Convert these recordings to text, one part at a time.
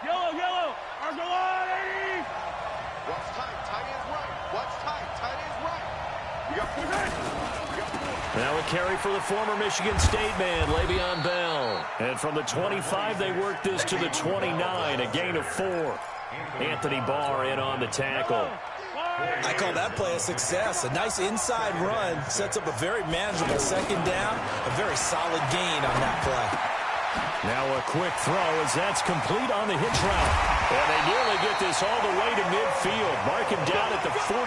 Yellow. Argolani. What's tight? Tight is right. What's tight? Tight is right. You got 4. Now a carry for the former Michigan State man, Le'Veon Bell. And from the 25, they work this to the 29, a gain of 4. Anthony Barr in on the tackle. I call that play a success. A nice inside run sets up a very manageable second down. A very solid gain on that play. Now a quick throw as that's complete on the hitch route. And they nearly get this all the way to midfield. Mark him down at the 49.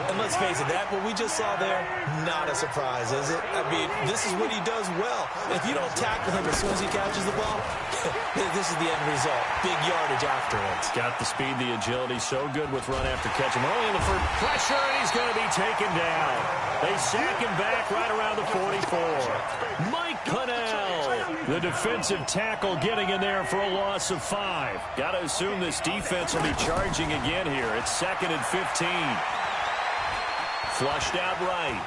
And let's face it, that what we just saw there, not a surprise, is it? I mean, this is what he does well. If you don't tackle him as soon as he catches the ball, this is the end result. Big yardage afterwards. Got the speed, the agility, so good with run after catch. Him early in the first pressure, and he's going to be taken down. They sack him back right around the 44. Mike Pennell, the defensive tackle, getting in there for a loss of 5. Got to assume this defense will be charging again here. It's 2nd and 15. Flushed out right.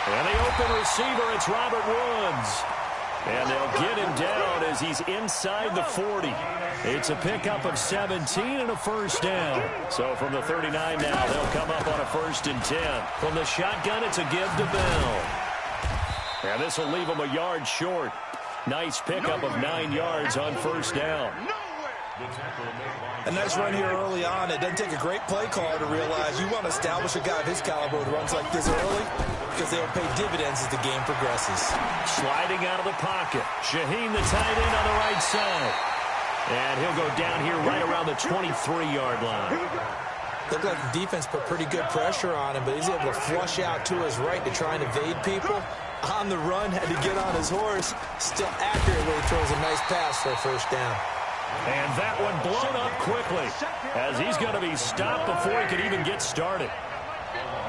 And the open receiver, it's Robert Woods. And they'll get him down as he's inside the 40. It's a pickup of 17 and a first down. So from the 39 now, they'll come up on a 1st and 10. From the shotgun, it's a give to Bell. And this will leave him a yard short. Nice pickup of 9 yards on first down. A nice run here early on. It doesn't take a great play caller to realize you want to establish a guy of his caliber who runs like this early because they'll pay dividends as the game progresses. Sliding out of the pocket. Shaheen, the tight end on the right side. And he'll go down here right around the 23-yard line. Looked like the defense put pretty good pressure on him, but he's able to flush out to his right to try and evade people. On the run, had to get on his horse. Still accurate when he throws a nice pass for a first down. And that one blown up quickly as he's going to be stopped before he could even get started.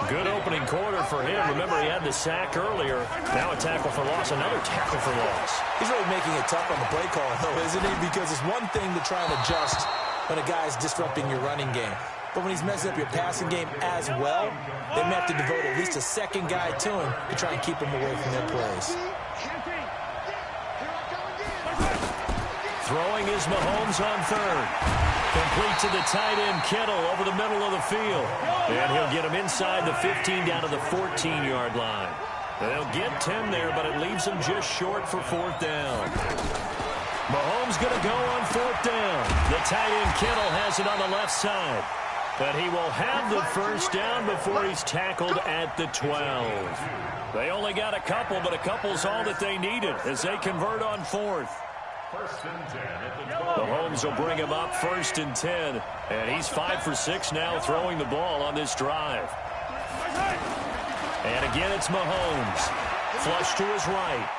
Good opening quarter for him. Remember, he had the sack earlier. Now a tackle for loss, another tackle for loss. He's really making it tough on the play call, though, isn't he? Because it's one thing to try and adjust when a guy's disrupting your running game. But when he's messing up your passing game as well, they may have to devote at least a second guy to him to try and keep him away from their plays. Throwing is Mahomes on 3rd. Complete to the tight end, Kittle, over the middle of the field. And he'll get him inside the 15 down to the 14-yard line. They'll get 10 there, but it leaves him just short for 4th down. Mahomes going to go on 4th down. The tight end, Kittle, has it on the left side. But he will have the first down before he's tackled at the 12. They only got a couple, but a couple's all that they needed as they convert on 4th. Mahomes will bring him up 1st and 10. And he's 5 for 6 now throwing the ball on this drive. And again, it's Mahomes. Flush to his right.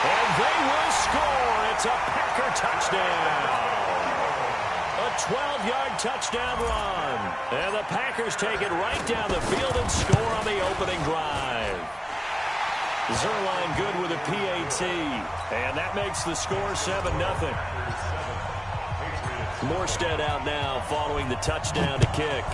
And they will score. It's a Packer touchdown. A 12-yard touchdown run. And the Packers take it right down the field and score on the opening drive. Zerline good with a PAT. And that makes the score 7-0. Morstead out now following the touchdown to kick.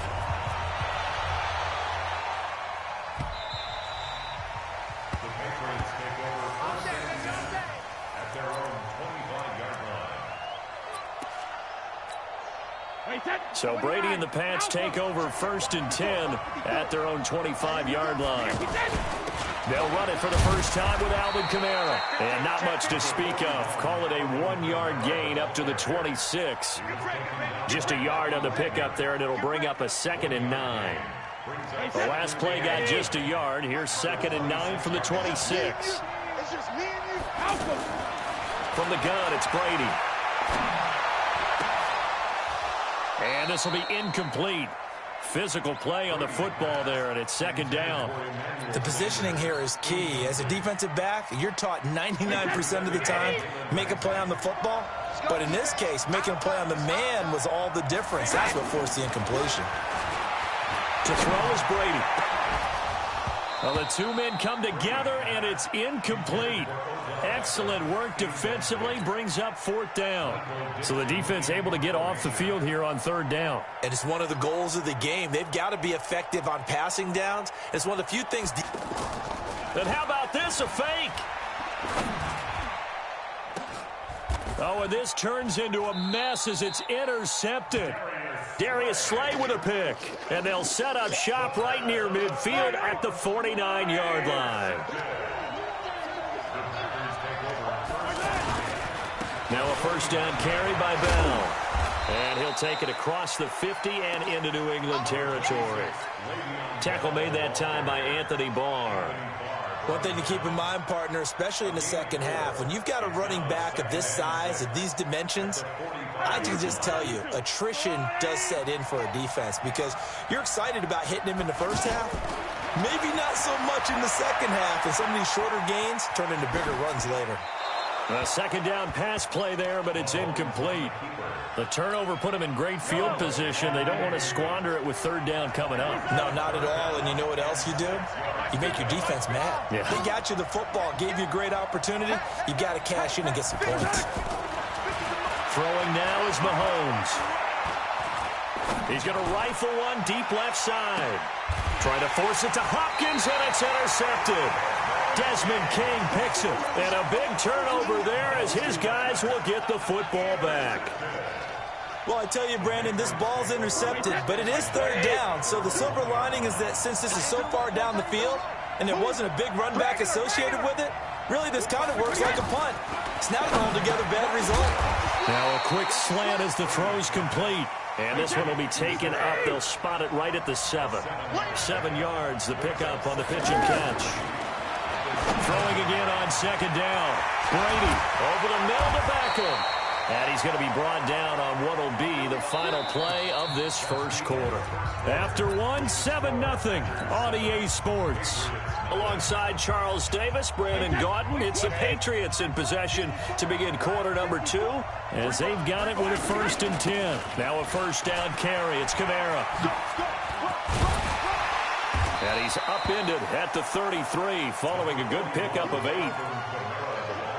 So Brady and the Pats take over 1st and 10 at their own 25-yard line. They'll run it for the first time with Alvin Kamara. And not much to speak of. Call it a 1-yard gain up to the 26. Just a yard on the pickup there, and it'll bring up a 2nd and 9. The last play got just a yard. Here's 2nd and 9 from the 26. From the gun, it's Brady. And this will be incomplete. Physical play on the football there, and it's 2nd down. The positioning here is key. As a defensive back, you're taught 99% of the time, make a play on the football. But in this case, making a play on the man was all the difference. That's what forced the incompletion. To throw is Brady. Well, the two men come together, and it's incomplete. Excellent work defensively, brings up 4th down. So the defense able to get off the field here on 3rd down. And it's one of the goals of the game. They've got to be effective on passing downs. It's one of the few things. Then how about this, a fake? Oh, and this turns into a mess as it's intercepted. Darius Slay with a pick. And they'll set up shop right near midfield at the 49-yard line. Now a first down carry by Bell. And he'll take it across the 50 and into New England territory. Tackle made that time by Anthony Barr. One thing to keep in mind, partner, especially in the second half, when you've got a running back of this size, of these dimensions, I can just tell you, attrition does set in for a defense because you're excited about hitting him in the first half. Maybe not so much in the second half, and some of these shorter gains turn into bigger runs later. A second down pass play there, but it's incomplete. The turnover put them in great field position. They don't want to squander it with third down coming up. No, not at all. And you know what else you do? You make your defense mad. Yeah. They got you the football, gave you a great opportunity. You got to cash in and get some points. Throwing now is Mahomes. He's going to rifle one deep left side. Trying to force it to Hopkins, and it's intercepted. Desmond King picks it. And a big turnover there as his guys will get the football back. Well, I tell you, Brandon, this ball's intercepted, but it is third down. So the silver lining is that since this is so far down the field and there wasn't a big run back associated with it, really this kind of works like a punt. It's not an altogether bad result. Now a quick slant as the throw's complete. And this one will be taken up. They'll spot it right at the 7. 7 yards, the pickup on the pitch and catch. Throwing again on second down. Brady over the middle to Beckham. And he's going to be brought down on what will be the final play of this first quarter. After 7-0 on EA Sports. Alongside Charles Davis, Brandon Gaudin, it's the Patriots in possession to begin quarter number 2 as they've got it with a 1st and 10. Now a first down carry. It's Kamara. And he's upended at the 33 following a good pickup of 8.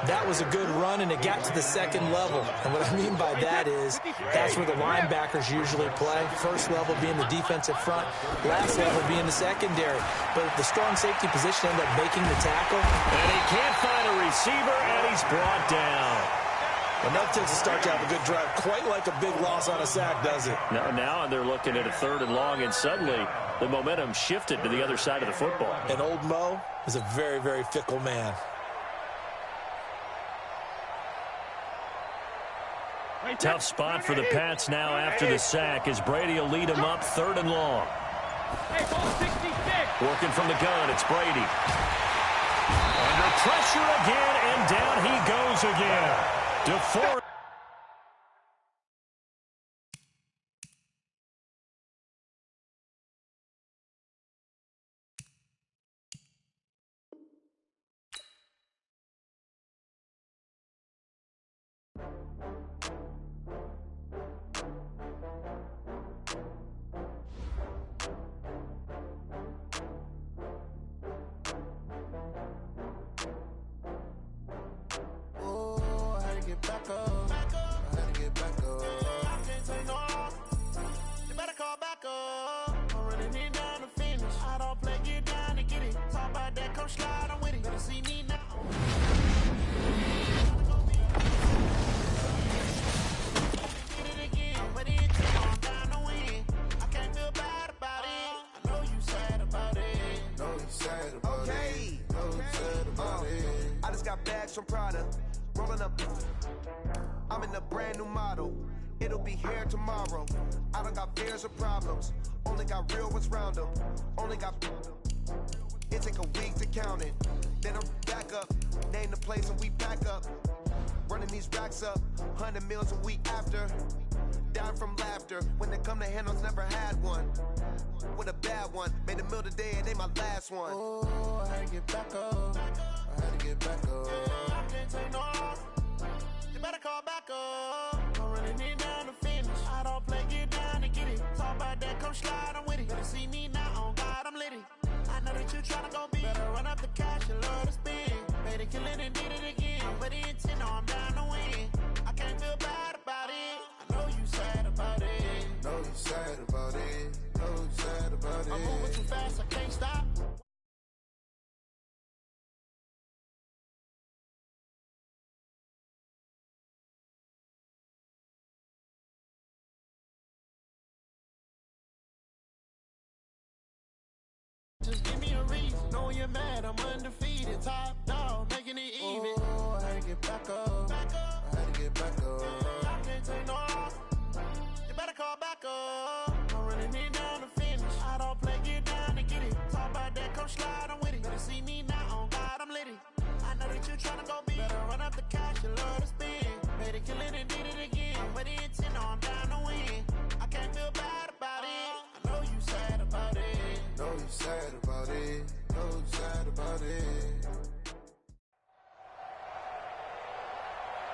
That was a good run, and it got to the second level. And what I mean by that is that's where the linebackers usually play. First level being the defensive front, last level being the secondary. But the strong safety position ended up making the tackle. And he can't find a receiver, and he's brought down. And that takes a start to have a good drive. Quite like a big loss on a sack, does it? Now they're looking at a 3rd and long, and suddenly the momentum shifted to the other side of the football. And old Mo is a very, very fickle man. Tough spot for the Pats now after the sack as Brady will lead them up 3rd and long. Working from the gun, it's Brady. Under pressure again, and down he goes again. DeForest. From Prada, rolling up. I'm in a brand new model. It'll be here tomorrow. I don't got fears or problems. Only got real ones round them. Only got. It take a week to count it. Then I'm back up. Name the place and we pack up. Running these racks up. 100 meals a week after. Down from laughter. When they come to handles, never had one. With a bad one. Made a meal today and they my last one. Oh, I had to get back up. I had to get back up. I can't take no off. You better call back up. I'm running it down to finish. I don't play, get down and get it. Talk about that, come slide, I'm with it. Better see me now, on God, I'm litty. I know that you tryna go big. Better run up the cash and love to spend. Made it, kill it, and did it again. But the intent, no, I'm down to win. I can't feel bad about it. I know you sad about it. Know you sad about it. Know you sad about it. I'm moving too fast, I can't stop. just give me a reason. Know you're mad, I'm undefeated. Top dog, making it even. Oh, I had to get back up. I had to get back up. I can't take no loss. You better call back up. I'm running it down to finish. I don't play, get down to get it. Talk about that, come slide, I'm with it. Better see me now, on God, I'm litty. I know that you tryna go big. Better run up the cash, you love to spend. Made it, kill it, and did it again. With the intent, no, I'm down to win. I can't feel bad about it. I know you sad about it. Know you sad about it. Know you sad about it.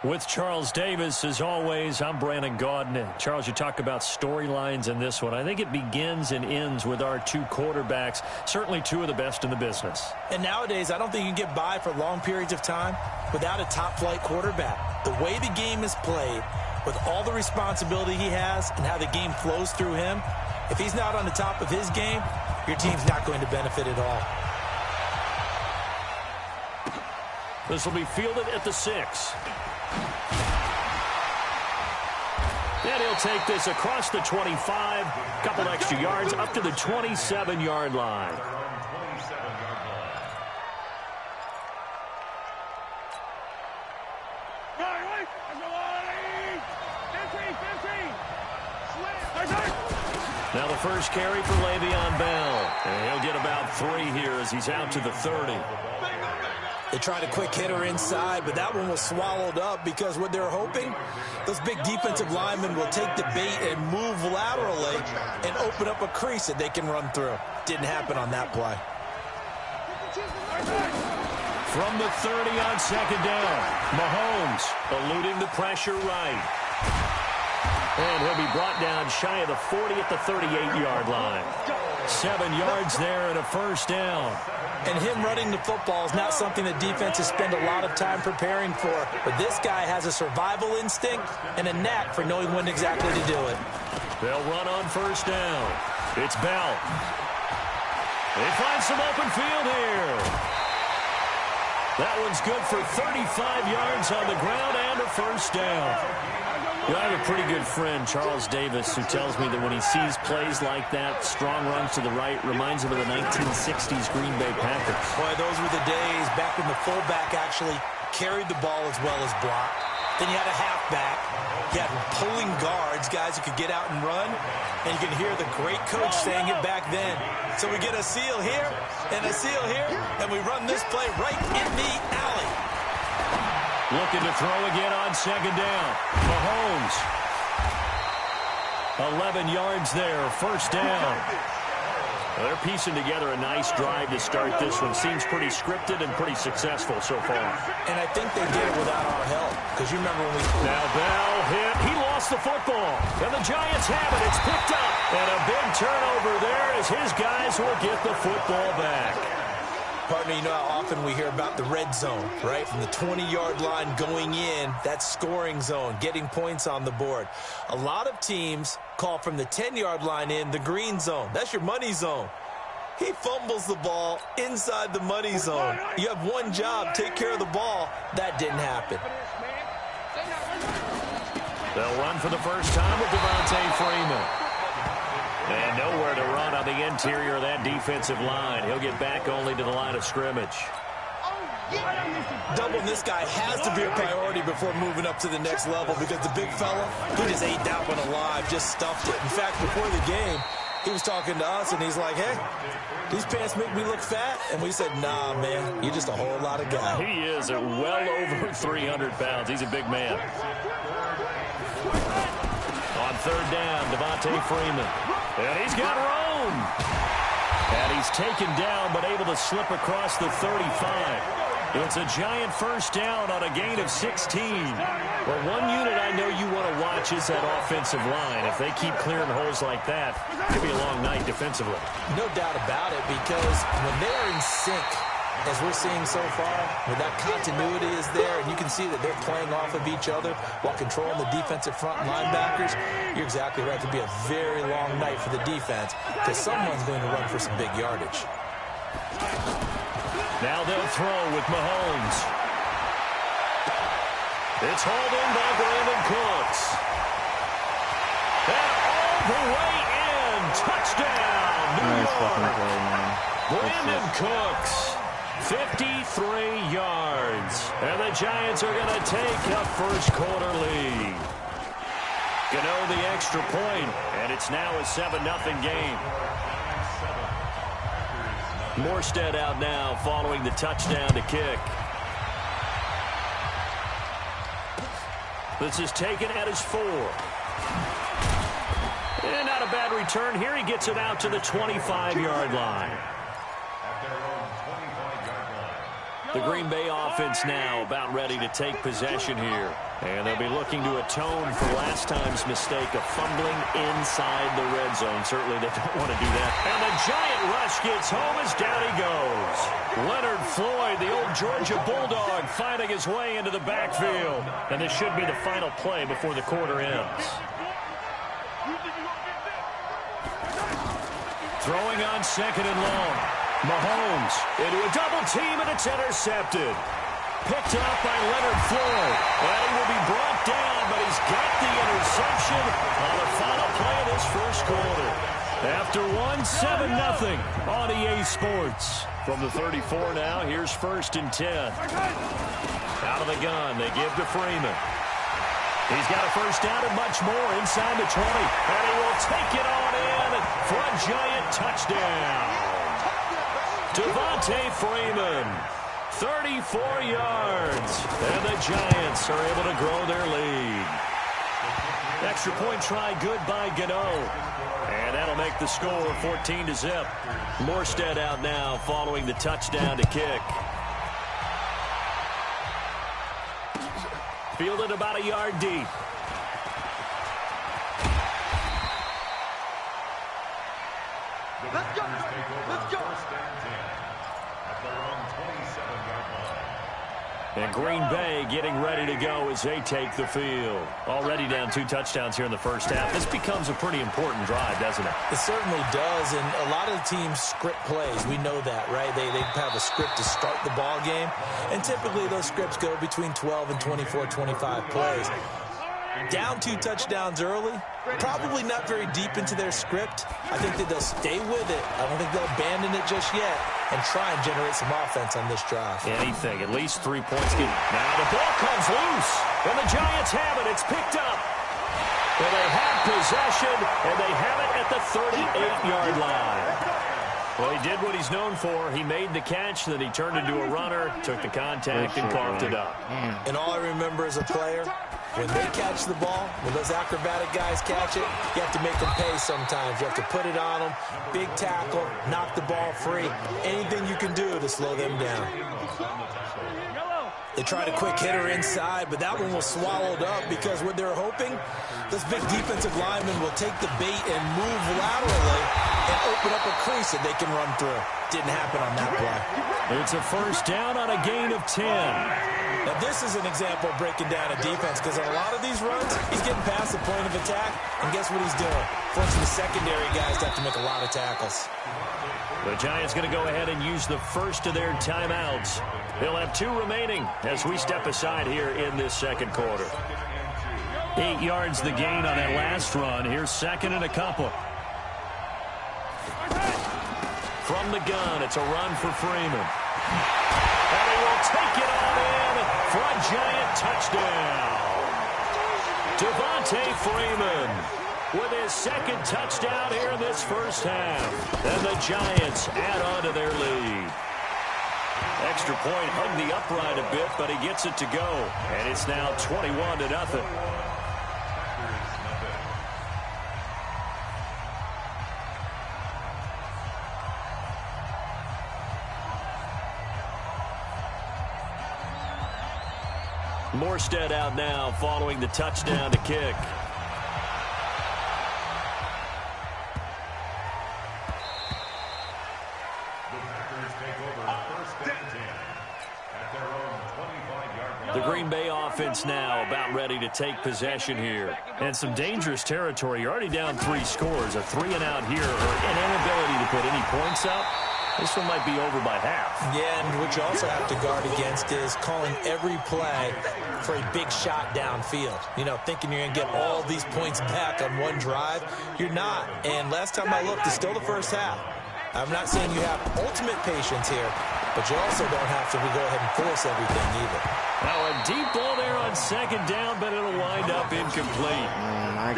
With Charles Davis, as always, I'm Brandon Gaudin. Charles, you talk about storylines in this one. I think it begins and ends with our two quarterbacks, certainly two of the best in the business. And nowadays, I don't think you can get by for long periods of time without a top-flight quarterback. The way the game is played, with all the responsibility he has and how the game flows through him, if he's not on the top of his game, your team's not going to benefit at all. This will be fielded at the 6. And he'll take this across the 25, couple extra yards up to the 27-yard line. Now the first carry for Le'Veon Bell. And he'll get about 3 here as he's out to the 30. They tried a quick hitter inside, but that one was swallowed up because what they're hoping, those big defensive linemen will take the bait and move laterally and open up a crease that they can run through. Didn't happen on that play. From the 30 on second down, Mahomes eluding the pressure right. And he'll be brought down shy of the 40 at the 38-yard line. 7 yards there and a first down. And him running the football is not something that defenses spend a lot of time preparing for. But this guy has a survival instinct and a knack for knowing when exactly to do it. They'll run on first down. It's Bell. They find some open field here. That one's good for 35 yards on the ground and a first down. You know, I have a pretty good friend, Charles Davis, who tells me that when he sees plays like that, strong runs to the right, reminds him of the 1960s Green Bay Packers. Boy, those were the days back when the fullback actually carried the ball as well as blocked. Then you had a halfback. You had pulling guards, guys who could get out and run. And you can hear the great coach saying it back then. So we get a seal here and a seal here, and we run this play right in the alley. Looking to throw again on second down. Mahomes. 11 yards there, first down. Well, they're piecing together a nice drive to start this one. Seems pretty scripted and pretty successful so far. And I think they did it without our help. Because you remember when we... Now Bell hit. He lost the football. And the Giants have it. It's picked up. And a big turnover there as his guys will get the football back. Partner, you know how often we hear about the red zone, right? From the 20-yard line going in, that scoring zone, getting points on the board. A lot of teams call from the 10-yard line in the green zone. That's your money zone. He fumbles the ball inside the money zone. You have one job, take care of the ball. That didn't happen. They'll run for the first time with Devontae Freeman. And nowhere to run on the interior of that defensive line. He'll get back only to the line of scrimmage. Doubling this guy has to be a priority before moving up to the next level because the big fella, he just ate that one alive, just stuffed it. In fact, before the game, he was talking to us, and he's like, hey, these pants make me look fat. And we said, nah, man, you're just a whole lot of guy. He is at well over 300 pounds. He's a big man. On third down, Devontae Freeman. And he's got room. And he's taken down, but able to slip across the 35. It's a giant first down on a gain of 16. Well, one unit I know you want to watch is that offensive line. If they keep clearing holes like that, it could be a long night defensively. No doubt about it, because when they're in sync, as we're seeing so far, where that continuity is there, and you can see that they're playing off of each other while controlling the defensive front linebackers, you're exactly right. It could be a very long night for the defense because someone's going to run for some big yardage. Now they'll throw with Mahomes. It's hauled in by Brandon Cooks. And all the way in. Touchdown, New fucking York. play, man. Brandon Cooks, 53 yards. And the Giants are going to take a first quarter lead. Gano the extra point, and it's now a 7-0 game. Morstead out now following the touchdown to kick. This is taken at his 4. And not a bad return here. He gets it out to the 25-yard line. The Green Bay offense now about ready to take possession here. And they'll be looking to atone for last time's mistake of fumbling inside the red zone. Certainly they don't want to do that. And the giant rush gets home as down he goes. Leonard Floyd, the old Georgia Bulldog, finding his way into the backfield. And this should be the final play before the quarter ends. Throwing on 2nd and long. Mahomes into a double team, and it's intercepted. Picked up by Leonard Floyd. And he will be brought down, but he's got the interception on the final play of this first quarter. After 7-0 on EA Sports. From the 34 now, here's 1st and 10. Out of the gun, they give to Freeman. He's got a first down and much more inside the 20. And he will take it on in for a giant touchdown. Devontae Freeman, 34 yards. And the Giants are able to grow their lead. Extra point try good by Gano. And that'll make the score 14-0. Morstead out now following the touchdown to kick. Fielded about a yard deep. Let's go. Let's go. At their own 27-yard line. And Green Bay getting ready to go as they take the field. Already down 2 touchdowns here in the first half. This becomes a pretty important drive, doesn't it? It certainly does, and a lot of the teams script plays. We know that, right? They have a script to start the ball game, and typically those scripts go between 12 and 24, 25 plays. Down 2 touchdowns early, probably not very deep into their script. I think that they'll stay with it. I don't think they'll abandon it just yet and try and generate some offense on this drive. Anything, at least 3 points. Now the ball comes loose, and the Giants have it. It's picked up. And they have possession, and they have it at the 38-yard line. Well, he did what he's known for. He made the catch, then he turned into a runner, took the contact, and coughed it up. And all I remember as a player, when they catch the ball, when those acrobatic guys catch it, you have to make them pay sometimes. You have to put it on them, big tackle, knock the ball free. Anything you can do to slow them down. They tried a quick hitter inside, but that one was swallowed up because what they're hoping, this big defensive lineman will take the bait and move laterally and open up a crease that they can run through. Didn't happen on that play. It's a first down on a gain of 10. Now, this is an example of breaking down a defense because on a lot of these runs, he's getting past the point of attack, and guess what he's doing? Forcing the secondary guys to have to make a lot of tackles. The Giants going to go ahead and use the first of their timeouts. They'll have 2 remaining as we step aside here in this second quarter. 8 yards the gain on that last run. Here's 2nd and a couple. From the gun, it's a run for Freeman. And he will take it on in for a giant touchdown. Devontae Freeman with his 2nd touchdown here in this first half. And the Giants add on to their lead. Extra point hugged the upright a bit, but he gets it to go. And it's now 21-0. Morstead out now following the touchdown to kick. The Green Bay offense now about ready to take possession here. And some dangerous territory. You're already down 3 scores. A 3-and-out here or an inability to put any points up This one might be over by half. Yeah, and what you also have to guard against is calling every play for a big shot downfield. You know, thinking you're going to get all these points back on one drive. You're not. And last time I looked, it's still the first half. I'm not saying you have ultimate patience here, but you also don't have to go ahead and force everything either. Now a deep ball there on second down, but it'll wind up incomplete.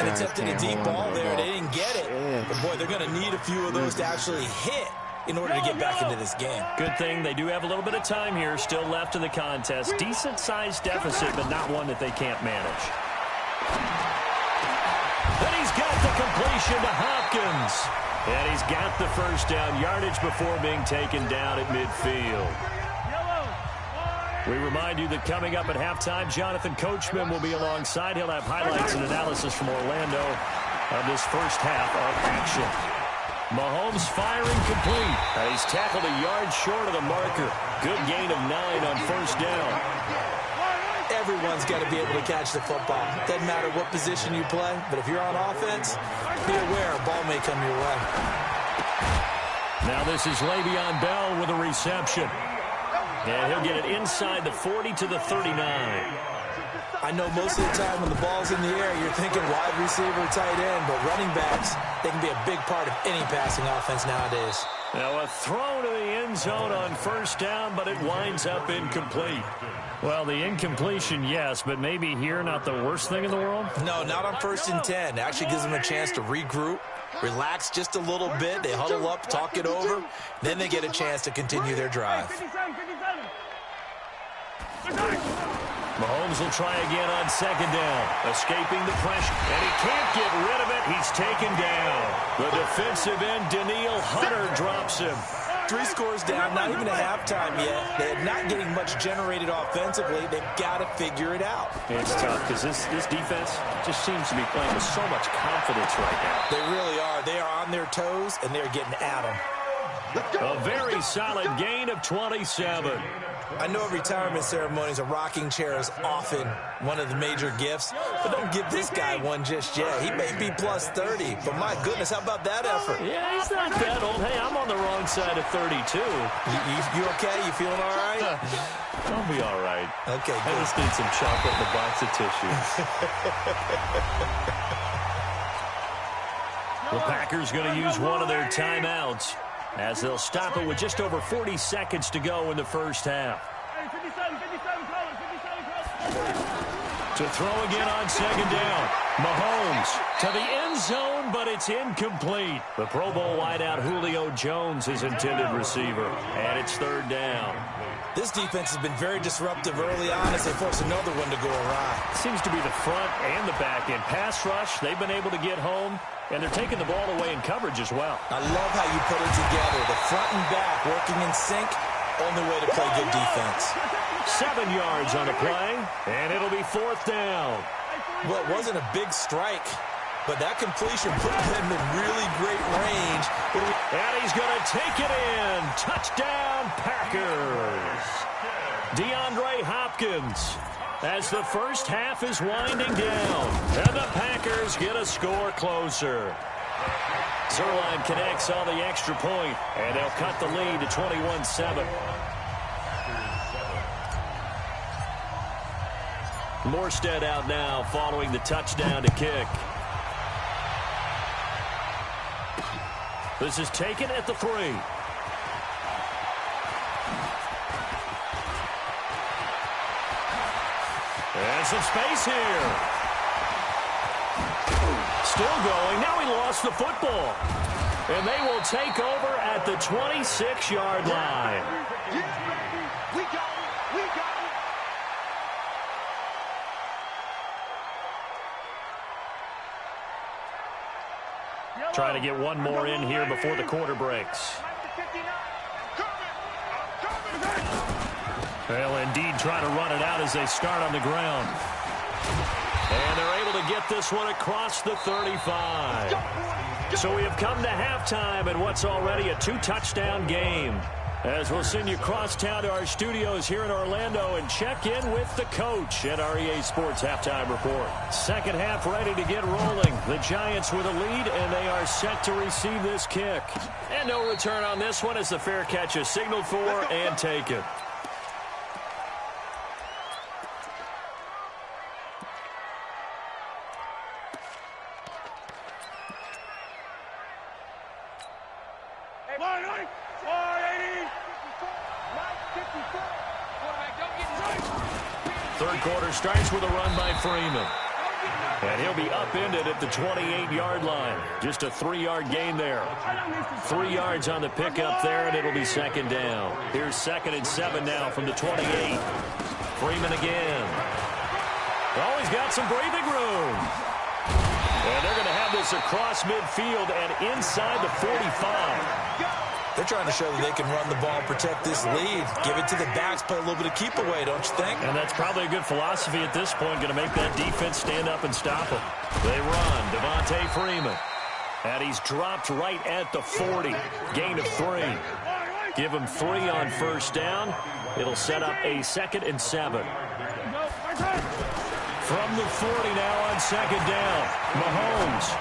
They attempted a deep ball there, and they didn't get it. But, boy, they're going to need a few of those to actually hit in order to get back into this game. Good thing they do have a little bit of time here still left in the contest. Decent-sized deficit, but not one that they can't manage. Then he's got the completion to Hopkins. And he's got the first down yardage before being taken down at midfield. We remind you that coming up at halftime, Jonathan Coachman will be alongside. He'll have highlights and analysis from Orlando of this first half of action. Mahomes firing complete. And he's tackled a yard short of the marker. Good gain of 9 on first down. Everyone's got to be able to catch the football. Doesn't matter what position you play, but if you're on offense, be aware a ball may come your way. Now this is Le'Veon Bell with a reception. And he'll get it inside the 40 to the 39. I know most of the time when the ball's in the air, you're thinking wide receiver, tight end, but running backs, they can be a big part of any passing offense nowadays. Now a throw to the end zone on first down, but it winds up incomplete. Well, the incompletion, yes, but maybe here not the worst thing in the world? No, not on 1st and 10. It actually gives them a chance to regroup, relax just a little bit. They huddle up, talk it over. Then they get a chance to continue their drive. Mahomes will try again on second down, escaping the pressure, and he can't get rid of it. He's taken down. The defensive end, Danielle Hunter, drops him. 3 scores down, not even a halftime yet. They're not getting much generated offensively. They've got to figure it out. It's tough because this defense just seems to be playing with so much confidence right now. They really are. They are on their toes, and they're getting at them. A very solid gain of 27. I know retirement ceremonies, a rocking chair is often one of the major gifts, but don't give this guy one just yet. He may be plus 30, but my goodness, how about that effort? Yeah, he's not that old. Hey, I'm on the wrong side of 32. You okay? You feeling all right? I'll be all right. Okay, good. I just need some chocolate and a box of tissues. The Packers going to use one of their timeouts, as they'll stop it with just over 40 seconds to go in the first half. To throw again on second down. Mahomes to the end zone, but it's incomplete. The Pro Bowl wideout Julio Jones is intended receiver, and it's third down. This defense has been very disruptive early on as they force another one to go awry. Seems to be the front and the back end. Pass rush, they've been able to get home, and they're taking the ball away in coverage as well. I love how you put it together. The front and back working in sync, only way to play good defense. 7 yards on the play, and it'll be fourth down. Well, it wasn't a big strike, but that completion put them in really great range. And he's going to take it in. Touchdown, Packers. DeAndre Hopkins, as the first half is winding down, and the Packers get a score closer. Zerline connects on the extra point, and they'll cut the lead to 21-7. Morstead out now following the touchdown to kick. This is taken at the 3. And some space here. Still going. Now he lost the football. And they will take over at the 26-yard line. We got it. We got it. Trying to get one more in here before the quarter breaks. Well, indeed, trying to run it out as they start on the ground. And they're able to get this one across the 35. So we have come to halftime in what's already a 2-touchdown game. As we'll send you crosstown to our studios here in Orlando and check in with the coach at our EA Sports Halftime Report. Second half ready to get rolling. The Giants with a lead, and they are set to receive this kick. And no return on this one as the fair catch is signaled for and taken. Third quarter starts with a run by Freeman. And he'll be upended at the 28-yard line. Just a 3-yard gain there. 3 yards on the pickup there, and it'll be second down. Here's 2nd and 7 now from the 28. Freeman again. Oh, he's got some breathing room. And they're going to have this across midfield and inside the 45. They're trying to show that they can run the ball, protect this lead, give it to the backs, play a little bit of keep away, don't you think? And that's probably a good philosophy at this point, going to make that defense stand up and stop them. They run, Devontae Freeman. And he's dropped right at the 40. Gain of 3. Give him 3 on first down. It'll set up a 2nd and 7. From the 40 now on second down, Mahomes.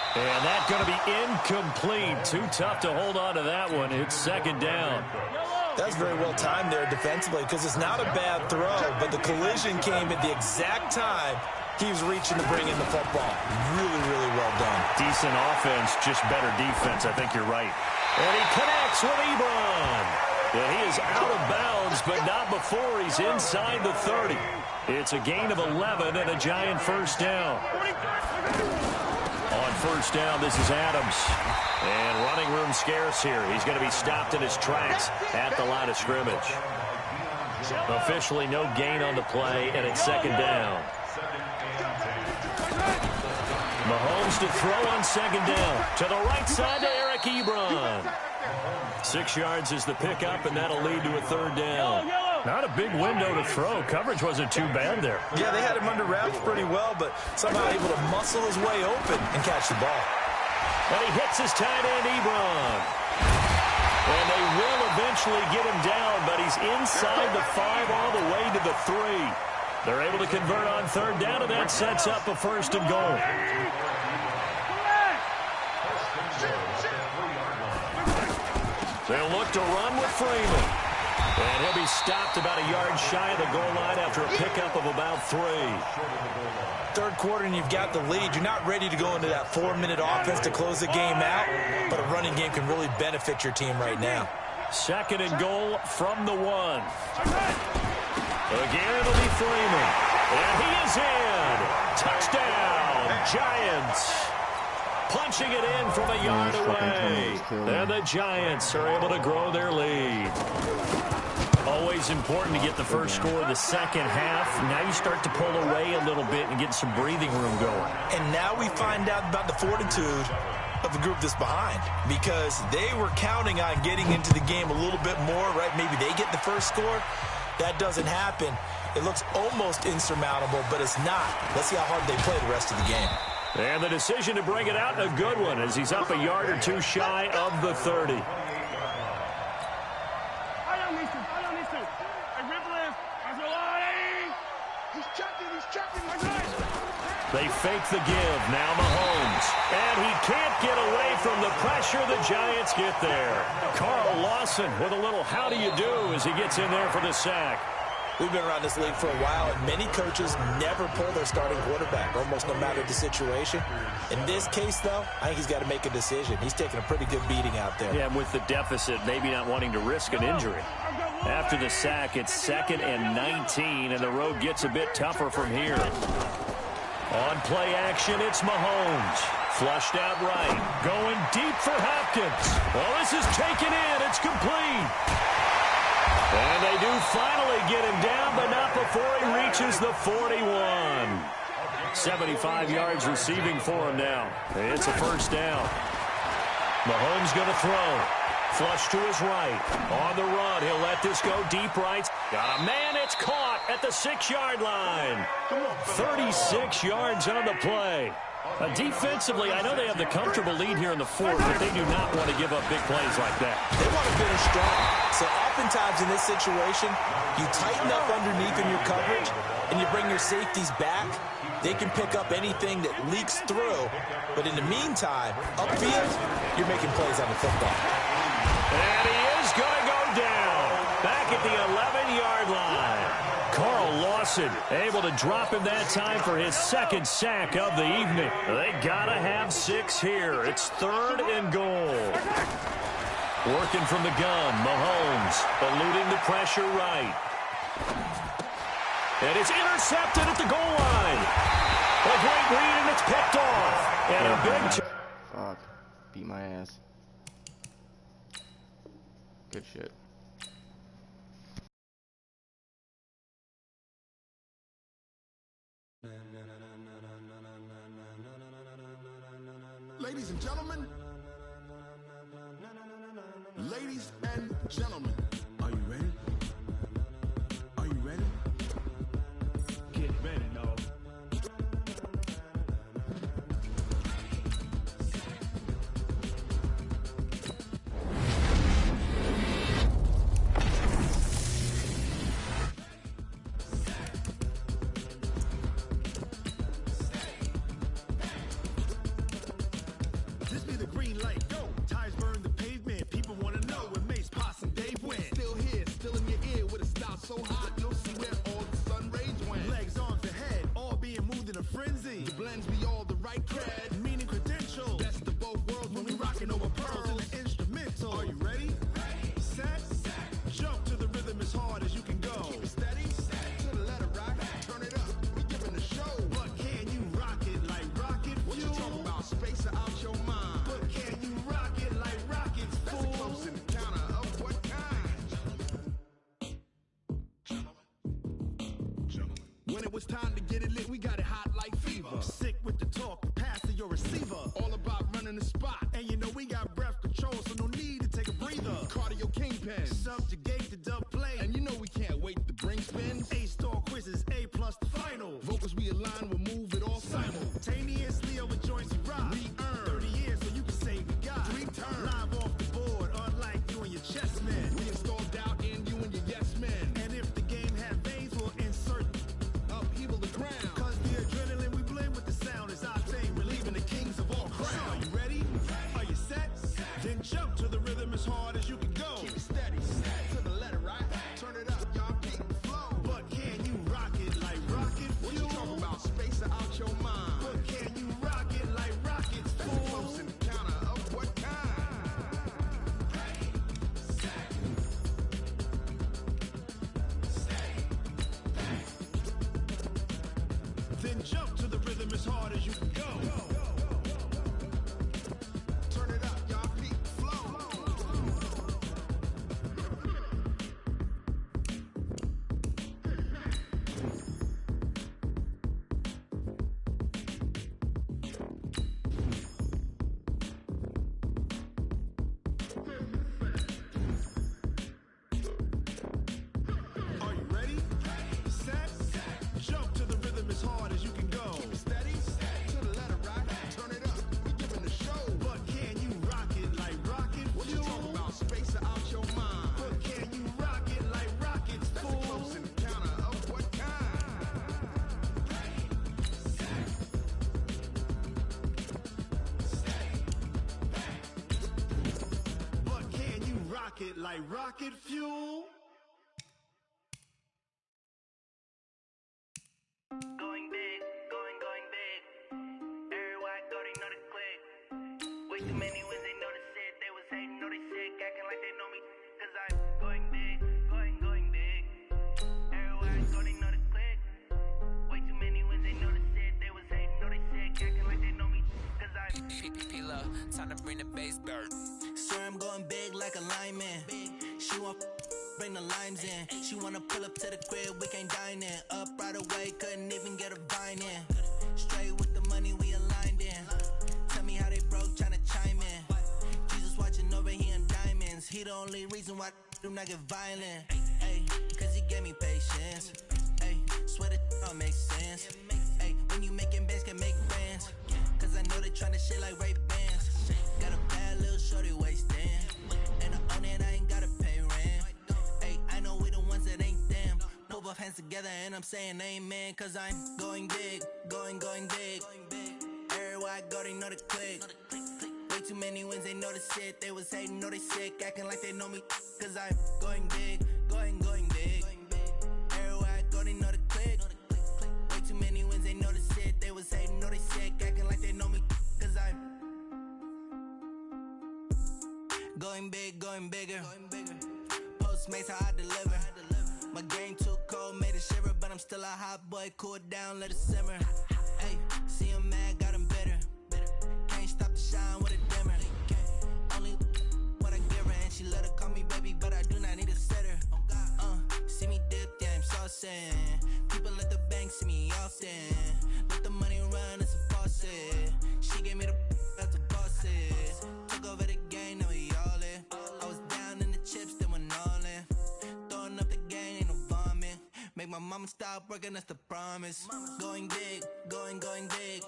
And that's going to be incomplete. Too tough to hold on to that one. It's second down. That's very well timed there defensively because it's not a bad throw, but the collision came at the exact time he was reaching to bring in the football. Really, really well done. Decent offense, just better defense. I think you're right. And he connects with Ebron. Yeah, he is out of bounds, but not before he's inside the 30. It's a gain of 11 and a Giant first down. On first down, this is Adams. And running room scarce here. He's going to be stopped in his tracks at the line of scrimmage. Officially no gain on the play, and it's second down. Mahomes to throw on second down. To the right side to Eric Ebron. 6 yards is the pickup, and that'll lead to a third down. Not a big window to throw. Coverage wasn't too bad there. Yeah, they had him under wraps pretty well, but somehow able to muscle his way open and catch the ball. And he hits his tight end, Ebron. And they will eventually get him down, but he's inside the 5 all the way to the 3. They're able to convert on third down, and that sets up a first and goal. They'll look to run with Freeman. And he'll be stopped about a yard shy of the goal line after a pickup of about 3. Third quarter and you've got the lead. You're not ready to go into that 4-minute offense to close the game out, but a running game can really benefit your team right now. Second and goal from the 1. Again, it'll be Freeman. And he is in. Touchdown, Giants. Punching it in from a yard away. And the Giants are able to grow their lead. Always important to get the first score of the second half. Now you start to pull away a little bit and get some breathing room going. And now we find out about the fortitude of the group that's behind, because they were counting on getting into the game a little bit more, right? Maybe they get the first score. That doesn't happen. It looks almost insurmountable, but it's not. Let's see how hard they play the rest of the game. And the decision to bring it out, a good one, as he's up a yard or 2 shy of the 30. They fake the give. Now Mahomes. And he can't get away from the pressure. The Giants get there. Carl Lawson with a little how do you do as he gets in there for the sack. We've been around this league for a while, and many coaches never pull their starting quarterback, almost no matter the situation. In this case, though, I think he's got to make a decision. He's taking a pretty good beating out there. Yeah, and with the deficit, maybe not wanting to risk an injury. After the sack, it's 2nd and 19, and the road gets a bit tougher from here. On play action, it's Mahomes. Flushed out right. Going deep for Hopkins. Well, this is taken in. It's complete. And they do finally get him down, but not before he reaches the 41. 75 yards receiving for him now. It's a first down. Mahomes going to throw. Flush to his right. On the run, he'll let this go deep right. Got a man, it's caught at the 6-yard line. 36 yards on the play. Defensively, I know they have the comfortable lead here in the fourth, but they do not want to give up big plays like that. They want to finish strong. So oftentimes in this situation, you tighten up underneath in your coverage, and you bring your safeties back. They can pick up anything that leaks through. But in the meantime, upfield, you're making plays on the football. And he is going to go down. Back at the 11-yard line. Carl Lawson able to drop him that time for his second sack of the evening. They got to have 6 here. It's 3rd and goal. Working from the gun, Mahomes eluding the pressure right. And it's intercepted at the goal line. A great read, and it's picked off. And a big... Fuck. Beat my ass. Good shit. Ladies and gentlemen, ladies and gentlemen, are you ready? Are you ready? Get ready, dog. This be the green light, go. Tires burn the pavement. People want to know where Mace, Poss, and Dave went. Still here, still in your ear with a style so hot, you'll see where all the sun rays went. Legs, arms, and head, all being moved in a frenzy. The blends be all the right cred, meaning credentials. Best of both worlds when we rocking over pearls in the instrumental. Are you ready? Set, jump to the rhythm as hard as you can go. Keep it steady, to the letter right. Turn it up, we giving the show. But can you rock it like rocket fuel? What you talking about? Space out your mind. But can you rock it like rockets, fool? That's a close encounter of what kind? When it was time to get it lit, we got it hot like fever. Sick with the talk, pass to your receiver. All about running the spot. And you know we got breath control, so no need to take a breather. Cardio kingpin, subjugate the dub play. And you know we can't wait to bring spins. A-star quizzes, A+ the final. Vocals we align, we'll move it all simultaneously over joints we rock. We earn 30 years, so you can say we got 3 turns. Live off the board, unlike you and your chess men. We install doubt in you and your yes men. And if the game had veins, we'll insert upheaval the ground. Cause the adrenaline we blend with the sound is our thing. Relieving the kings of all crowns. So are you ready? Are you set? Then jump to the rhythm as hard as you can go. Keep it steady, to the letter right. Turn it up, y'all keep the flow. But can you rock it like rocket fuel? What you talking about? Space out your mind. But can you rock it like rockets, fool? That's a close encounter of what kind? Then jump to the rhythm as hard as you can go. Turn it up, y'all keep the flow. Are you ready? Set, jump to the rhythm as hard as you can go. Keep it steady, to the letter right. Turn it up, we giving the show. But can you rock it like rocket fuel? What you talking about? Space out your mind. But can you rock it like rockets, fool? That's a close encounter of what kind? But can you rock it like rocket fuel? Going big, going big. Everywhere I go, they know the click. Way too many wins, they know the shit. They was hating, know they sick, acting like they know me. Cause I'm going big, going big. Everywhere I go, they know the click. Way too many wins, they know the shit. They was hating, know they sick, acting like they know me. Cause I'm PPP love, time to bring the bass bird. swear I'm going big like a lineman. She want bring the limes in. She wanna pull up to the crib, we can't dine in. Up right away, couldn't even get a vine in. Straight with the money, we aligned in. Tell me how they broke, tryna chime in. Jesus watching over here in diamonds. He the only reason why do not get violent. Ay, cause he gave me patience. Ay, swear that all makes sense. Ay, when you making bands, can make friends. I know they tryna shit like Ray-Bans. Got a bad little shorty wasting. And I own it, I ain't gotta pay rent. Hey, I know we the ones that ain't them. Move both hands together and I'm saying amen. Cause I'm going big, going big. Everywhere I go, they know the click. Way too many wins, they know the shit. They was hating, know they sick, acting like they know me. Cause I'm going big, going big. Everywhere I go, they know the click. Way too many wins, they know the shit. They was hating, know they sick, acting like they know me. Cause I'm going big, going bigger. Postmates, how I deliver. My game too cold, made it shiver. But I'm still a hot boy, cool it down, let it simmer. Hey, see him mad, got him bitter. Can't stop the shine with a dimmer. Only what I give her, and she let her call me baby, but I do not need a sitter. See me dip, yeah, I'm saucing. People at the bank see me often. Let the money run, it's a faucet. She gave me the that's a bosses. Took over the game, now we all in. I was down in the chips, then went all in. Throwing up the game, ain't no vomit. Make my mama stop working, that's the promise. Going big, going big.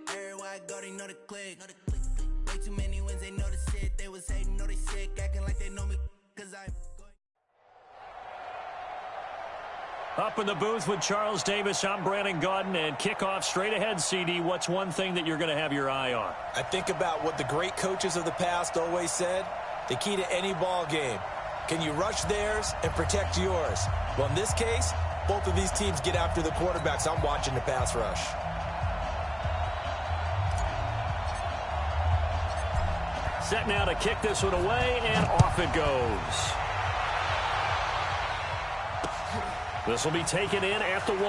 Everywhere I go, they know the click. Way too many wins, they know the shit. They was hating, know they sick, acting like they know me. Cause I'm Up in the booth with Charles Davis, I'm Brandon Gaudin, and kickoff straight ahead, CD. What's one thing that you're going to have your eye on? I think about what the great coaches of the past always said. The key to any ball game. Can you rush theirs and protect yours? Well, in this case, both of these teams get after the quarterbacks. I'm watching the pass rush. Set now to kick this one away, and off it goes. This will be taken in at the 1.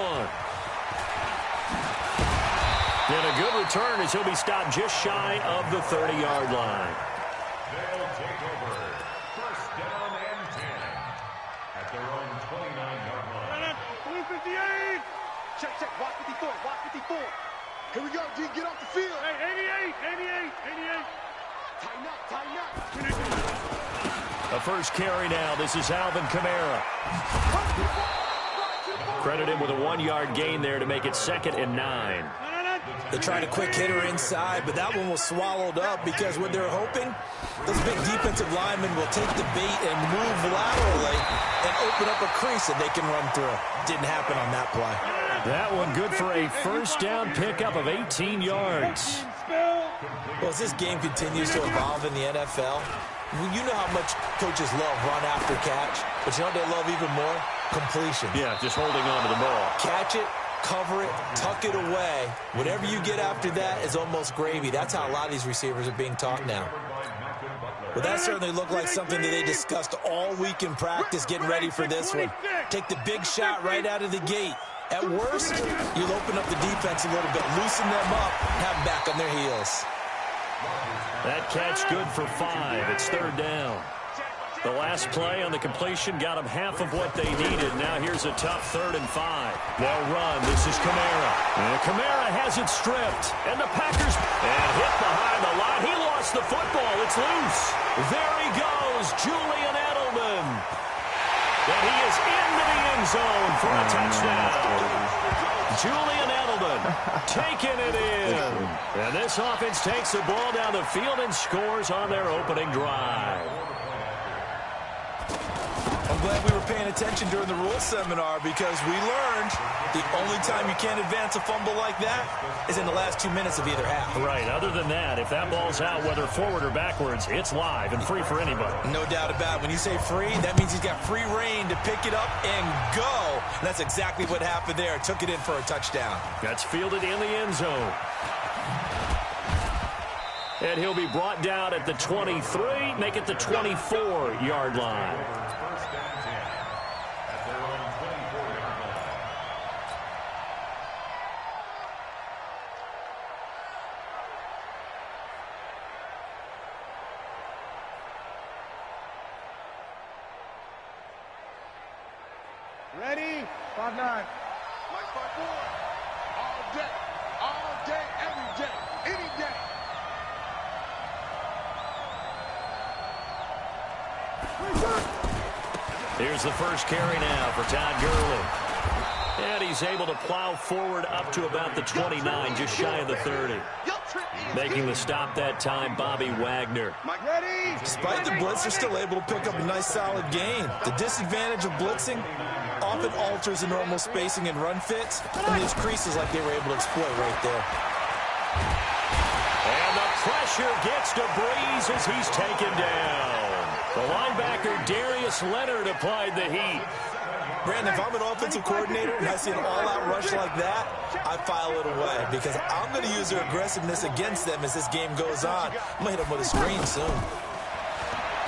And a good return as he'll be stopped just shy of the 30-yard line. They'll take over. First down and 10 at their own 29-yard line. 58. Check, block 54, block 54. Here we go, D, get off the field. Hey, 88. Tighten up. The first carry now. This is Alvin Kamara. Credit him with a 1-yard gain there to make it 2nd and 9. They tried a quick hitter inside, but that one was swallowed up because what they're hoping, those big defensive linemen will take the bait and move laterally and open up a crease that they can run through. Didn't happen on that play. That one good for a first down pickup of 18 yards. Well, as this game continues to evolve in the NFL, you know how much coaches love run after catch, but you know what they love even more? Completion. Yeah, just holding on to the ball. Catch it, cover it, tuck it away. Whatever you get after that is almost gravy. That's how a lot of these receivers are being taught now. Well, that certainly looked like something that they discussed all week in practice getting ready for this one. Take the big shot right out of the gate. At worst, you'll open up the defense a little bit, loosen them up, have them back on their heels. That catch good for 5. It's 3rd down. The last play on the completion got them half of what they needed. Now here's a tough 3rd and 5. They'll run. This is Kamara. And Kamara has it stripped. And the Packers hit behind the line. He lost the football. It's loose. There he goes, Julian Edelman. And he is into the end zone for a touchdown. Julian Edelman taking it in. And this offense takes the ball down the field and scores on their opening drive. I'm glad we were paying attention during the rules seminar because we learned the only time you can't advance a fumble like that is in the last 2 minutes of either half. Right. Other than that, if that ball's out, whether forward or backwards, it's live and free for anybody. No doubt about it. When you say free, that means he's got free reign to pick it up and go. And that's exactly what happened there. Took it in for a touchdown. That's fielded in the end zone. And he'll be brought down at the 23, make it the 24-yard line. Ready? 5-9. Mike 5-4. All day, every day, any day. Here's the first carry now for Todd Gurley. And he's able to plow forward up to about the 29, just shy of the 30. Making the stop that time, Bobby Wagner. Despite the blitz, they're still able to pick up a nice solid gain. The disadvantage of blitzing often alters the normal spacing and run fits, and these creases like they were able to exploit right there. And the pressure gets to Breeze as he's taken down. The linebacker Darius Leonard applied the heat. Brandon, if I'm an offensive coordinator and I see an all-out rush like that, I file it away because I'm going to use their aggressiveness against them as this game goes on. I'm going to hit them with a screen soon.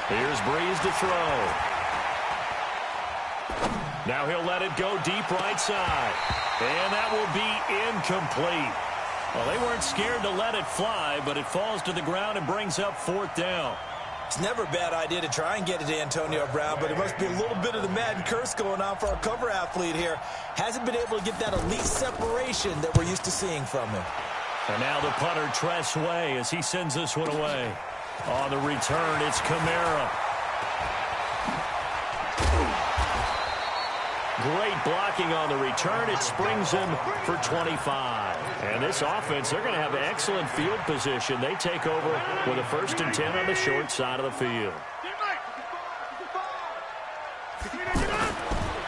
Here's Breeze to throw. Now he'll let it go deep right side. And that will be incomplete. Well, they weren't scared to let it fly, but it falls to the ground and brings up 4th down. It's never a bad idea to try and get it to Antonio Brown, but it must be a little bit of the Madden curse going on for our cover athlete here. Hasn't been able to get that elite separation that we're used to seeing from him. And now the punter, Tress Way, as he sends this one away. On the return, it's Kamara. Great blocking on the return. It springs him for 25. And this offense, they're going to have excellent field position. They take over with a 1st and 10 on the short side of the field.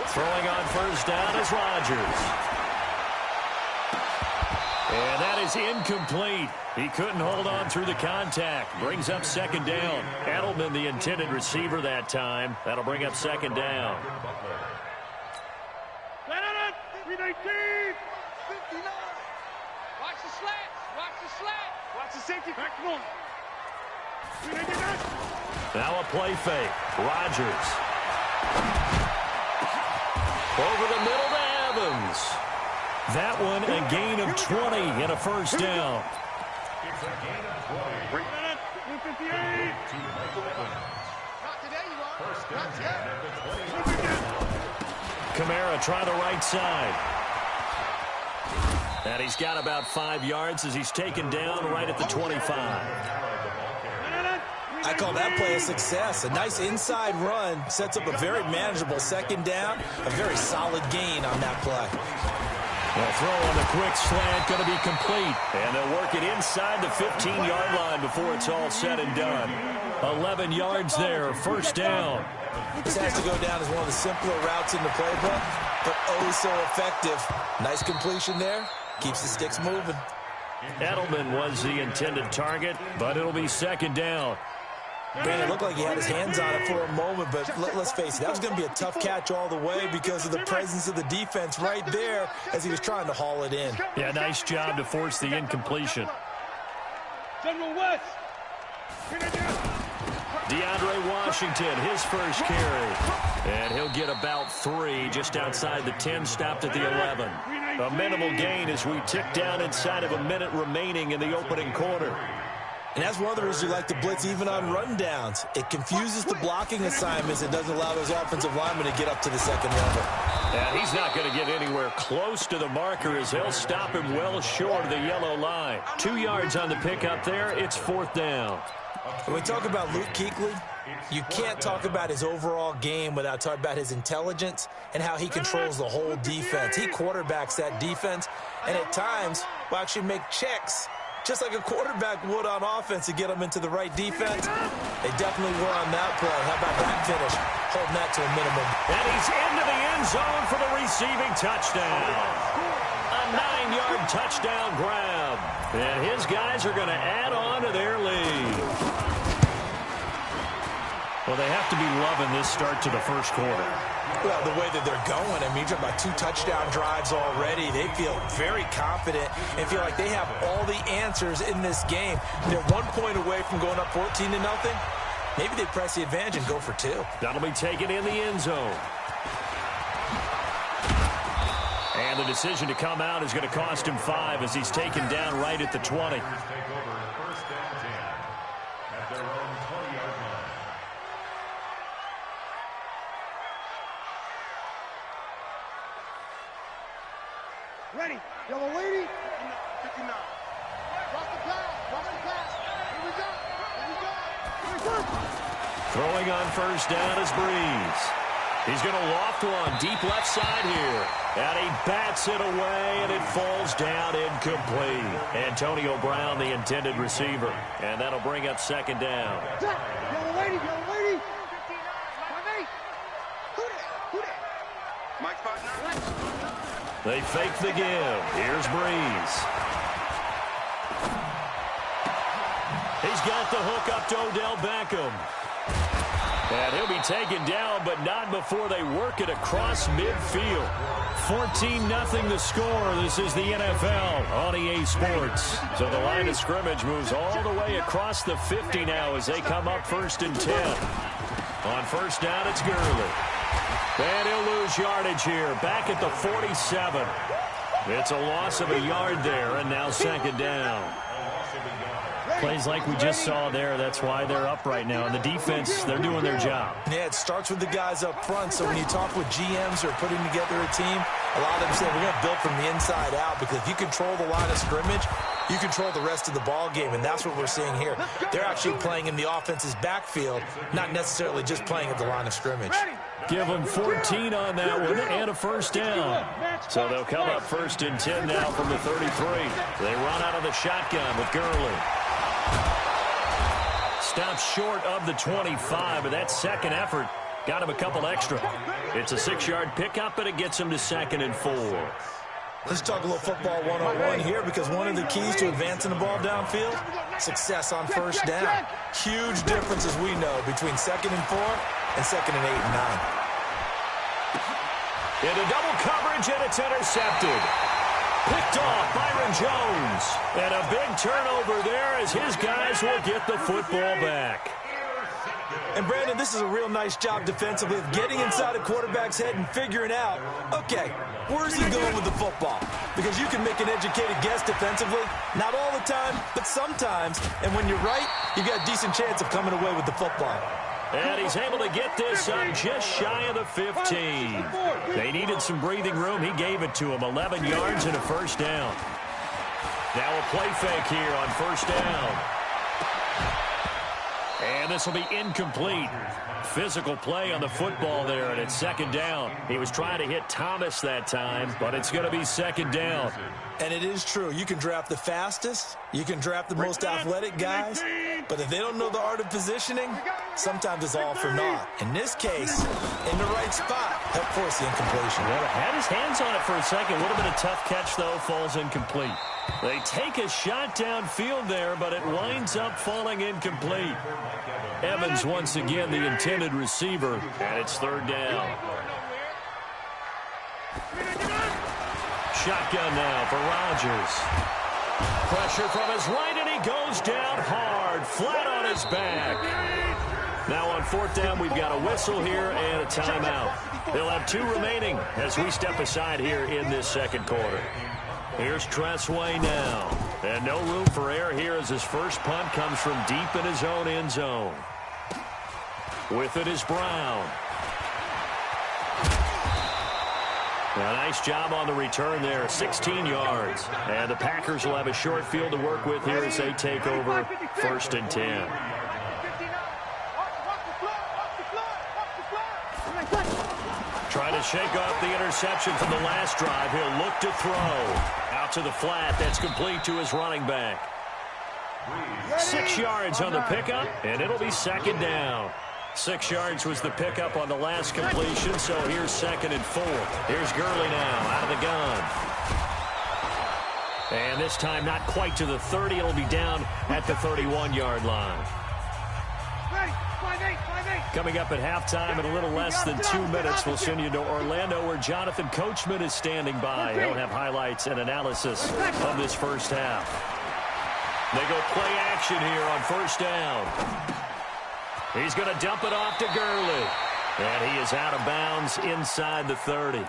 Throwing on 1st down is Rodgers. And that is incomplete. He couldn't hold on through the contact. Brings up 2nd down. Edelman, the intended receiver that time. That'll bring up 2nd down. 319. 59. Watch the slats. Watch the slat. Watch the safety. Back on. 399. Now a play fake. Rodgers. Over the middle to Evans. That one a gain of 20 and a 1st down. It's a gain of 20. 158. Not today, you are. 1st and 10 at the 20. Kamara try the right side. And he's got about 5 yards as he's taken down right at the 25. I call that play a success. A nice inside run sets up a very manageable 2nd down. A very solid gain on that play. The throw on the quick slant going to be complete. And they'll work it inside the 15-yard line before it's all said and done. 11 yards there, 1st down. This has to go down as one of the simpler routes in the playbook, but oh so effective. Nice completion there. Keeps the sticks moving. Edelman was the intended target, but it'll be 2nd down. Man, it looked like he had his hands on it for a moment, but let's face it, that was going to be a tough catch all the way because of the presence of the defense right there as he was trying to haul it in. Yeah, nice job to force the incompletion. General West. DeAndre Washington, his 1st carry. And he'll get about 3 just outside the 10, stopped at the 11. A minimal gain as we tick down inside of a minute remaining in the opening quarter. And that's one of the reasons you like to blitz even on rundowns. It confuses the blocking assignments and doesn't allow those offensive linemen to get up to the 2nd level. And he's not going to get anywhere close to the marker as they'll stop him well short of the yellow line. 2 yards on the pickup there. It's 4th down. When we talk about Luke Kuechly, you can't talk about his overall game without talking about his intelligence and how he controls the whole defense. He quarterbacks that defense and at times will actually make checks just like a quarterback would on offense to get them into the right defense. They definitely were on that play. How about that finish? Holding that to a minimum. And he's into the end zone for the receiving touchdown. A 9-yard touchdown grab. And his guys are going to add on to their lead. Well, they have to be loving this start to the 1st quarter. Well, the way that they're going, I mean, you're talking about 2 touchdown drives already. They feel very confident and feel like they have all the answers in this game. They're 1 point away from going up 14-0. Maybe they press the advantage and go for 2. That'll be taken in the end zone. And the decision to come out is going to cost him 5 as he's taken down right at the 20. Ready. Yellow lady. 59. Cross the pass. Cross the pass. Here we go. Here we go. Here we go. Throwing on 1st down is Breeze. He's going to loft one deep left side here. And he bats it away, and it falls down incomplete. Antonio Brown, the intended receiver. And that'll bring up second down. Yellow lady, yellow lady. 5'8". Who that? Mike's partner. They fake the give. Here's Breeze. He's got the hook up to Odell Beckham. And he'll be taken down, but not before they work it across midfield. 14-0 the score. This is the NFL on EA Sports. So the line of scrimmage moves all the way across the 50 now as they come up 1st and 10. On first down, it's Gurley. And he'll lose yardage here, back at the 47. It's a loss of a yard there, and now second down. Plays like we just saw there. That's why they're up right now. And the defense, they're doing their job. Yeah, it starts with the guys up front. So when you talk with GMs or putting together a team, a lot of them say we're going to build from the inside out, because if you control the line of scrimmage, you control the rest of the ball game, and that's what we're seeing here. They're actually playing in the offense's backfield, not necessarily just playing at the line of scrimmage. Give them 14 on that one and a first down. So they'll come up 1st and 10 now from the 33. They run out of the shotgun with Gurley. Stops short of the 25, but that second effort got him a couple extra. It's a 6-yard pickup, but it gets him to 2nd and 4. Let's talk a little football 101 here, because one of the keys to advancing the ball downfield, success on first down. Huge difference, as we know, between 2nd and 4 and 2nd and 8 and 9. Into double coverage, and it's intercepted. Picked off Byron Jones. And a big turnover there as his guys will get the football back. And, Brandon, this is a real nice job defensively of getting inside a quarterback's head and figuring out, okay, where's he going with the football? Because you can make an educated guess defensively, not all the time, but sometimes. And when you're right, you've got a decent chance of coming away with the football. And he's able to get this up just shy of the 15. They needed some breathing room. He gave it to him. 11 yards and a first down. Now a play fake here on first down. And this will be incomplete. Physical play on the football there, and it's second down. He was trying to hit Thomas that time, but it's going to be second down. And it is true. You can draft the fastest. You can draft the most athletic guys. But if they don't know the art of positioning, sometimes it's all for naught. In this case, in the right spot, help force the incompletion. Well, had his hands on it for a second. Would have been a tough catch, though. Falls incomplete. They take a shot downfield there, but it winds up falling incomplete. Evans once again the intended receiver, and it's third down. Shotgun now for Rodgers. Pressure from his right, and he goes down hard, flat on his back. Now on fourth down, we've got a whistle here and a timeout. They'll have 2 remaining as we step aside here in this second quarter. Here's Tressway now. And no room for error here as his first punt comes from deep in his own end zone. With it is Brown. A nice job on the return there, 16 yards. And the Packers will have a short field to work with here as they take over 1st and 10. Trying to shake off the interception from the last drive. He'll look to throw. Out to the flat. That's complete to his running back. 6 yards on the pickup, and it'll be second down. 6 yards was the pickup on the last completion, so here's 2nd and 4. Here's Gurley now out of the gun. And this time not quite to the 30. It'll be down at the 31-yard line. Coming up at halftime in a little less than 2 minutes, we'll send you to Orlando where Jonathan Coachman is standing by. He'll have highlights and analysis of this first half. They go play action here on first down. He's going to dump it off to Gurley. And he is out of bounds inside the 30.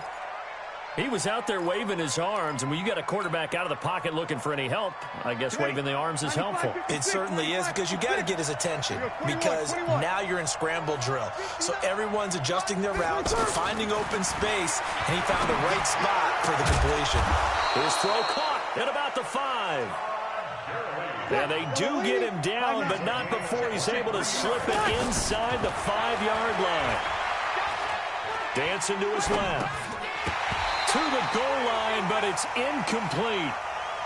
He was out there waving his arms, and when you got a quarterback out of the pocket looking for any help, I guess waving the arms is helpful. It certainly is, because you got to get his attention, because now you're in scramble drill. So everyone's adjusting their routes, finding open space, and he found the right spot for the completion. His throw caught at about the 5. And they do get him down, but not before he's able to slip it inside the 5-yard line. Dancing to his left. To the goal line, but it's incomplete.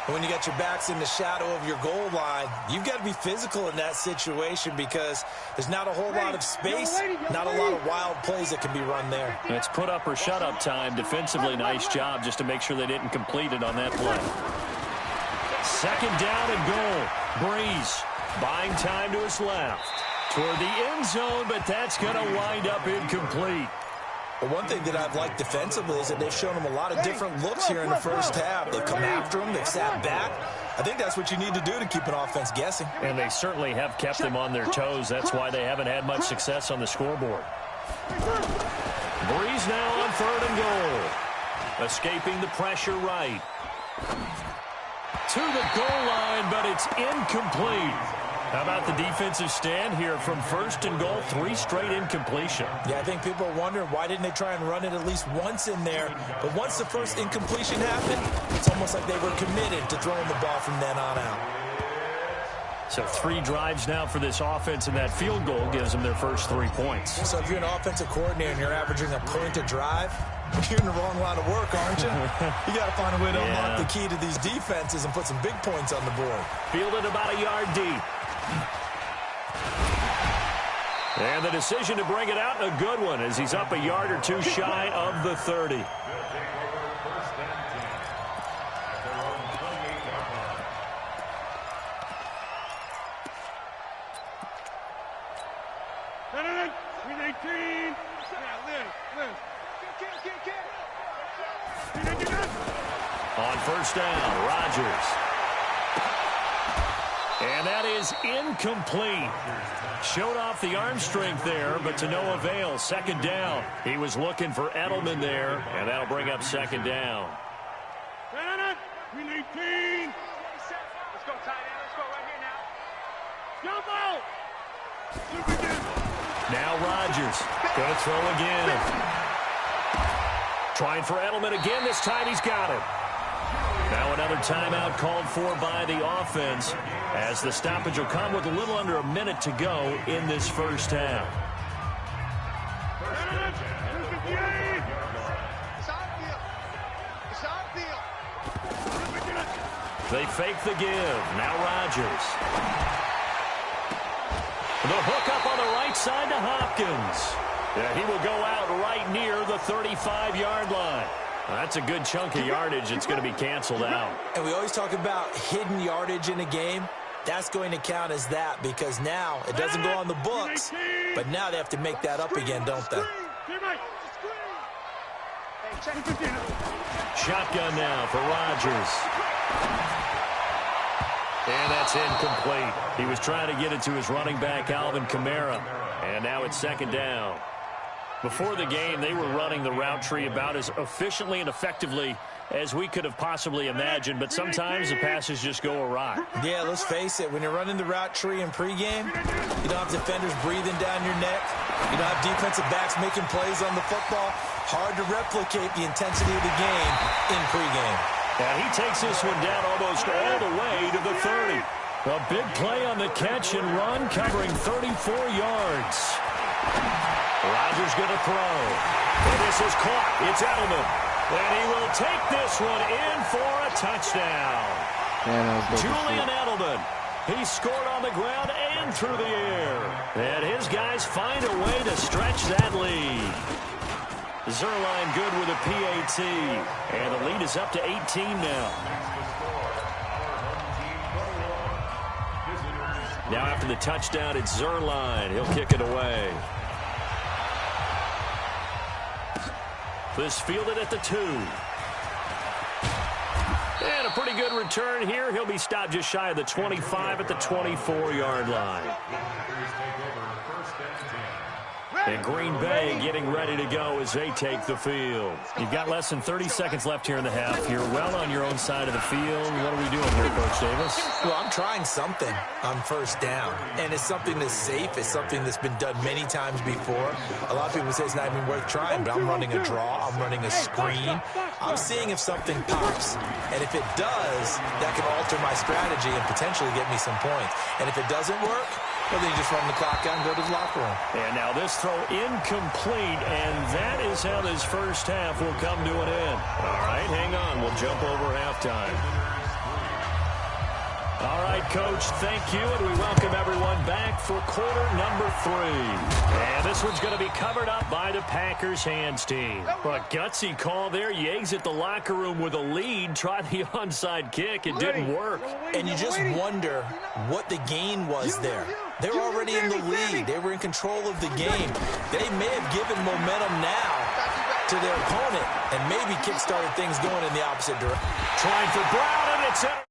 When you got your backs in the shadow of your goal line, you've got to be physical in that situation because there's not a whole lot of space, not a lot of wild plays that can be run there. It's put up or shut up time. Defensively, nice job just to make sure they didn't complete it on that play. Second down and goal. Breeze buying time to his left. Toward the end zone, but that's going to wind up incomplete. But one thing that I've liked defensively is that they've shown him a lot of different looks here in the first half. They've come after him. They've sat back. I think that's what you need to do to keep an offense guessing. And they certainly have kept them on their toes. That's why they haven't had much success on the scoreboard. Breeze now on third and goal. Escaping the pressure right. To the goal line, but it's incomplete. How about the defensive stand here from first and goal, 3 straight incompletion? Yeah, I think people are wondering why didn't they try and run it at least once in there. But once the first incompletion happened, it's almost like they were committed to throwing the ball from then on out. So 3 drives now for this offense, and that field goal gives them their first 3 points. So if you're an offensive coordinator and you're averaging a point a drive, you're in the wrong line of work, aren't you? You got to find a way to unlock the key to these defenses and put some big points on the board. Fielded about a yard deep. And the decision to bring it out, a good one, as he's up a yard or 2 shy of the 30. On first down, Rodgers. And that is incomplete. Showed off the arm strength there, but to no avail. Second down. He was looking for Edelman there, and that'll bring up second down. Let's go, tight end. Let's go right here now. Jump out! Now Rodgers. Going to throw again. Trying for Edelman again. This time he's got it. Now another timeout called for by the offense as the stoppage will come with a little under a minute to go in this first half. They fake the give. Now Rodgers. The hook up on the right side to Hopkins. Yeah, he will go out right near the 35-yard line. That's a good chunk of yardage. It's going to be canceled out. And we always talk about hidden yardage in a game. That's going to count as that because now it doesn't go on the books, but now they have to make that up again, don't they? Shotgun now for Rodgers. And that's incomplete. He was trying to get it to his running back, Alvin Kamara. And now it's second down. Before the game, they were running the route tree about as efficiently and effectively as we could have possibly imagined, but sometimes the passes just go awry. Yeah, let's face it. When you're running the route tree in pregame, you don't have defenders breathing down your neck. You don't have defensive backs making plays on the football. Hard to replicate the intensity of the game in pregame. And he takes this one down almost all the way to the 30. A big play on the catch and run, covering 34 yards. Rodgers going to throw. And this is caught. It's Edelman. And he will take this one in for a touchdown. Julian Edelman. He scored on the ground and through the air. And his guys find a way to stretch that lead. Zerline good with a PAT. And the lead is up to 18 now. Now after the touchdown, it's Zerline. He'll kick it away. This fielded at the 2. And a pretty good return here. He'll be stopped just shy of the 25 at the 24-yard line. And Green Bay getting ready to go as they take the field. You've got less than 30 seconds left here in the half. You're well on your own side of the field. What are we doing here, Coach Davis? Well, I'm trying something on first down. And it's something that's safe. It's something that's been done many times before. A lot of people say it's not even worth trying, but I'm running a draw. I'm running a screen. I'm seeing if something pops. And if it does, that can alter my strategy and potentially get me some points. And if it doesn't work, Well, then you just run the clock out and go to the locker room. And now this throw incomplete, and that is how this first half will come to an end. All right, hang on. We'll jump over halftime. All right, Coach, thank you, and we welcome everyone back for quarter number 3. And this one's going to be covered up by the Packers hands team. But gutsy call there. You exit the locker room with a lead, try the onside kick. It didn't work. And you just wonder what the gain was there. They were already in the lead. They were in control of the game. They may have given momentum now to their opponent and maybe kick-started things going in the opposite direction. Trying for Brown, and it's out.